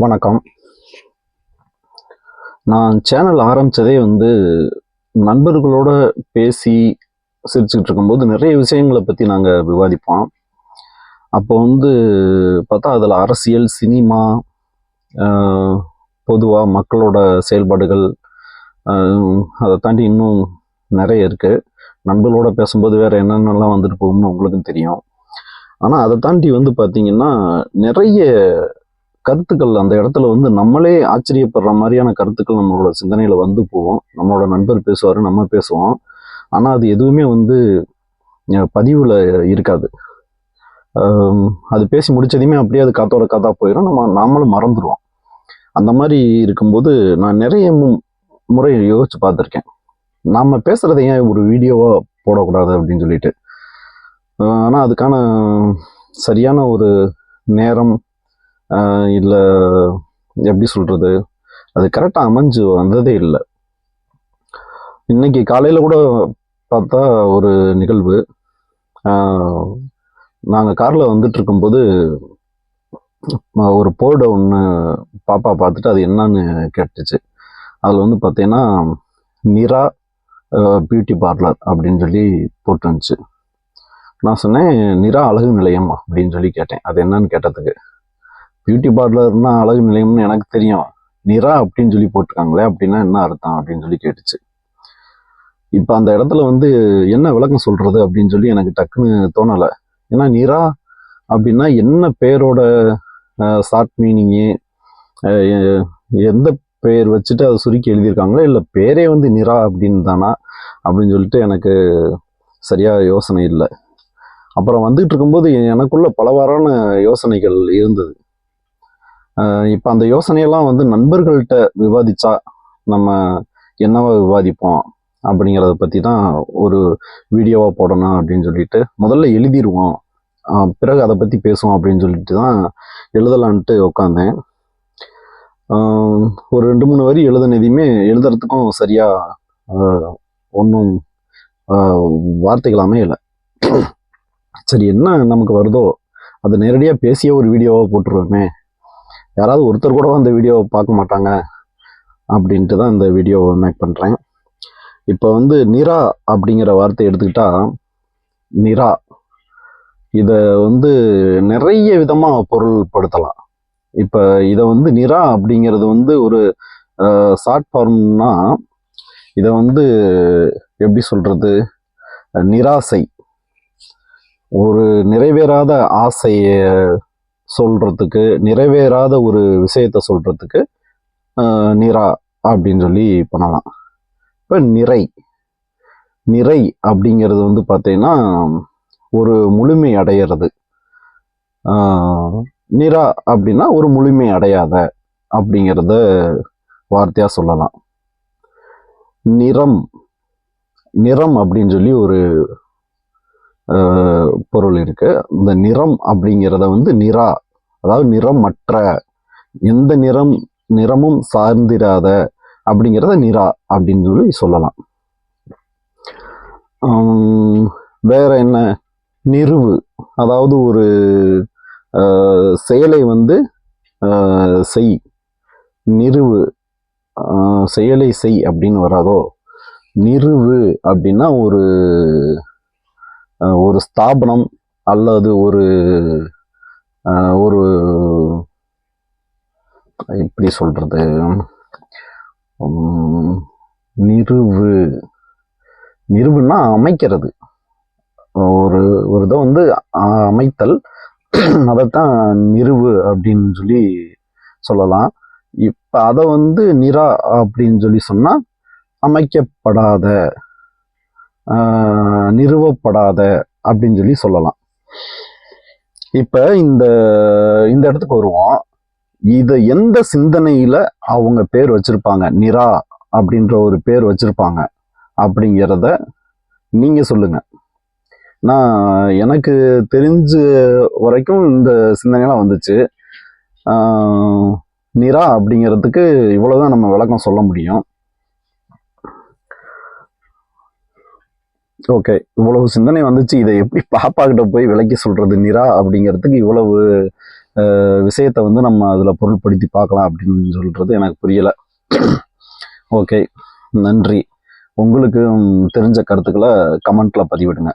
வணக்கம். நான் சேனல் ஆரம்பித்ததே நண்பர்களோட பேசி சிரிச்சுக்கிட்டு இருக்கும்போது நிறைய விஷயங்களை பற்றி நாங்கள் விவாதிப்போம். அப்போ பார்த்தா அதில் அரசியல், சினிமா, பொதுவாக மக்களோட செயல்பாடுகள், அதை தாண்டி இன்னும் நிறைய இருக்குது. நண்பர்களோட பேசும்போது வேறு என்னென்னலாம் வந்துட்டு போகும்னு உங்களுக்கும் தெரியும். ஆனால் அதை தாண்டி பார்த்தீங்கன்னா நிறைய கருத்துக்கள் அந்த இடத்துல நம்மளே ஆச்சரியப்படுற மாதிரியான கருத்துக்கள் நம்மளோட சிந்தனையில் போவோம். நம்மளோட நண்பர் பேசுவார், நம்ம பேசுவோம். ஆனால் அது எதுவுமே பதிவில் இருக்காது. அது பேசி முடிச்சதையுமே அப்படியே அது காத்தோட காத்தா போயிடும். நாமளும் மறந்துடுவோம். அந்த மாதிரி இருக்கும்போது நான் நிறைய முறை யோசிச்சு பார்த்துருக்கேன், நாம் பேசுகிறத ஏன் ஒரு வீடியோவாக போடக்கூடாது அப்படின்னு சொல்லிட்டு. ஆனால் அதுக்கான சரியான ஒரு நேரம் இல்லை, எப்படி சொல்கிறது, அது கரெக்டாக அமைஞ்சு வந்ததே இல்லை. இன்னைக்கு காலையில் கூட பார்த்தா ஒரு நிகழ்வு. நாங்கள் காரில் வந்துட்டு இருக்கும்போது ஒரு போர்டை ஒன்று பாப்பா பார்த்துட்டு அது என்னன்னு கேட்டுச்சு. அதில் பார்த்தீங்கன்னா நிரா பியூட்டி பார்லர் அப்படின்னு சொல்லி போட்டு வந்துச்சு. நான் சொன்னேன், நிரா அழகு நிலையம் அப்படின்னு சொல்லி கேட்டேன். அது என்னன்னு கேட்டதுக்கு, பியூட்டி பார்லர்னா அழகு நிலையம்னு எனக்கு தெரியும், நிரா அப்படின்னு சொல்லி போட்டிருக்காங்களே அப்படின்னா என்ன அர்த்தம் அப்படின்னு சொல்லி கேட்டுச்சு. இப்போ அந்த இடத்துல என்ன விளக்கம் சொல்கிறது அப்படின்னு சொல்லி எனக்கு டக்குன்னு தோணலை. ஏன்னா நிரா அப்படின்னா என்ன பேரோட ஷார்ட் மீனிங்கு, எந்த பேர் வச்சுட்டு அதை சுருக்கி எழுதியிருக்காங்களோ, இல்லை பேரே நிரா அப்படின்னு தானா அப்படின்னு சொல்லிட்டு எனக்கு சரியாக யோசனை இல்லை. அப்புறம் வந்துட்டு இருக்கும்போது எனக்குள்ள பலவாறான யோசனைகள் இருந்தது. இப்போ அந்த யோசனையெல்லாம் நண்பர்கள்ட்ட விவாதிச்சா நம்ம என்னவா விவாதிப்போம் அப்படிங்கிறத பற்றி தான் ஒரு வீடியோவாக போடணும் அப்படின்னு சொல்லிட்டு முதல்ல எழுதிடுவோம், பிறகு அதை பற்றி பேசுவோம் அப்படின்னு சொல்லிட்டு தான் எழுதலான்ட்டு உட்காந்தேன். ஒரு 2-3 வரி எழுதுனதையுமே எழுதுறதுக்கும் சரியாக ஒன்றும் வார்த்தைகள் அமையலை. சரி, என்ன நமக்கு வருதோ அதை நேரடியாக பேசிய ஒரு வீடியோவாக போட்டுருவோமே, யாராவது ஒருத்தர் கூட அந்த வீடியோவை பார்க்க மாட்டாங்க அப்படின்ட்டு தான் இந்த வீடியோவை மேக் பண்ணுறேன். இப்போ நிரா அப்படிங்கிற வார்த்தை எடுத்துக்கிட்டா, நிரா இதை நிறைய விதமாக பொருள்படுத்தலாம். இப்போ இதை நிரா அப்படிங்கிறது ஒரு ஷார்ட் ஃபார்ம்னா, இதை எப்படி சொல்கிறது, நிராசை, ஒரு நிறைவேறாத ஆசையை சொல்கிறதுக்கு, நிறைவேறாத ஒரு விஷயத்தை சொல்கிறதுக்கு நிரா அப்படின்னு சொல்லி பண்ணலாம். இப்போ நிறை அப்படிங்கிறது பார்த்தீங்கன்னா ஒரு முழுமை அடையிறது. நிரா அப்படின்னா ஒரு முழுமை அடையாத அப்படிங்கிறத வார்த்தையாக சொல்லலாம். நிறம் அப்படின்னு சொல்லி ஒரு பொருள் இருக்கு. இந்த நிறம் அப்படிங்கிறத நிரா, அதாவது நிறமற்ற, எந்த நிறமும் சார்ந்திராத அப்படிங்கிறத நிரா அப்படின்னு சொல்லி சொல்லலாம். வேற என்ன, நிறுவு, அதாவது ஒரு செயலை செய், நிறுவு, செயலை செய் அப்படின்னு வராதோ. நிறுவு அப்படின்னா ஒரு ஸ்தாபனம் அல்லது ஒரு எப்படி சொல்றது, நிறுவுன்னா அமைக்கிறது, ஒரு இதை அமைத்தல், அதைத்தான் நிறுவு அப்படின்னு சொல்லி சொல்லலாம். இப்போ அதை நிரா அப்படின்னு சொல்லி சொன்னா அமைக்கப்படாத, நிறுவப்படாத அப்படின்னு சொல்லி சொல்லலாம். இப்ப இந்த இடத்துக்கு வருவோம். இதை எந்த சிந்தனையில அவங்க பேர் வச்சிருப்பாங்க, நிரா அப்படின்ற ஒரு பேர் வச்சிருப்பாங்க அப்படிங்கிறத நீங்க சொல்லுங்க. நான் எனக்கு தெரிஞ்ச வரைக்கும் இந்த சிந்தனைலாம் வந்துச்சு. நிரா அப்படிங்கிறதுக்கு இவ்வளவுதான் நம்ம விளக்கம் சொல்ல முடியும். ஓகே, இவ்வளவு சிந்தனை வந்துச்சு, இதை எப்படி பாப்பா கிட்ட போய் விளக்கி சொல்றது நிரா அப்படிங்கிறதுக்கு இவ்வளவு விஷயத்தை வந்து நம்ம அதில் பொருள்படுத்தி பார்க்கலாம் அப்படின்னு சொல்கிறது எனக்கு புரியலை. ஓகே, நன்றி. உங்களுக்கு தெரிஞ்ச கருத்துக்களை கமெண்ட்டில் பதிவிடுங்க.